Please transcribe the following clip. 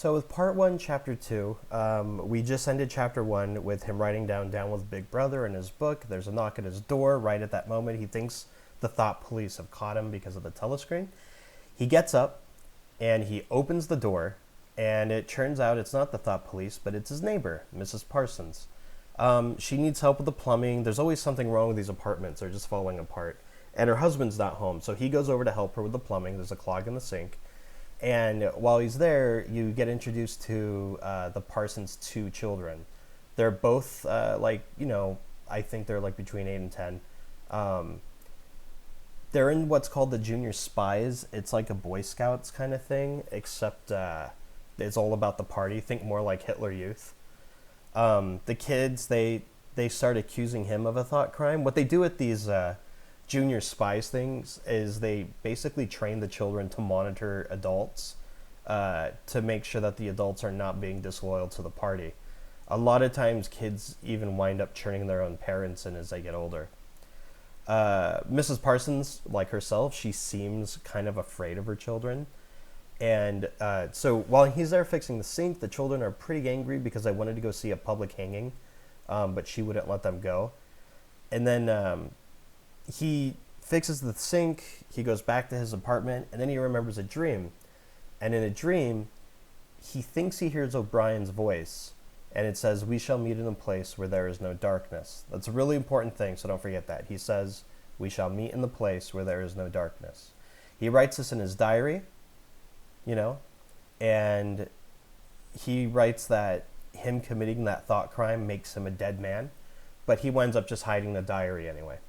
So with part one, chapter two, we just ended chapter one with him writing down with Big Brother in his book. There's a knock at his door right at that moment. He thinks the thought police have caught him because of the telescreen. He gets up and he opens the door, and it turns out it's not the thought police, but it's his neighbor, Mrs. Parsons. She needs help with the plumbing. There's always something wrong with these apartments. They're just falling apart. And her husband's not home, so he goes over to help her with the plumbing. There's a clog in the sink. And while he's there, you get introduced to the Parsons' two children. They're both, I think they're like between 8 and 10. They're in what's called the Junior Spies. It's like a Boy Scouts kind of thing, except it's all about the party. Think more like Hitler Youth. The kids, they start accusing him of a thought crime. What they do at these Junior Spies things is they basically train the children to monitor adults to make sure that the adults are not being disloyal to the party. A lot of times kids even wind up turning their own parents in as they get older. Mrs. Parsons, like herself, she seems kind of afraid of her children. And so while he's there fixing the sink, the children are pretty angry because they wanted to go see a public hanging, but she wouldn't let them go. And then he fixes the sink, he goes back to his apartment, and then he remembers a dream. And in a dream, he thinks he hears O'Brien's voice, and it says, "We shall meet in a place where there is no darkness." That's a really important thing, so don't forget that. He says, "We shall meet in the place where there is no darkness." He writes this in his diary, and he writes that him committing that thought crime makes him a dead man, but he winds up just hiding the diary anyway.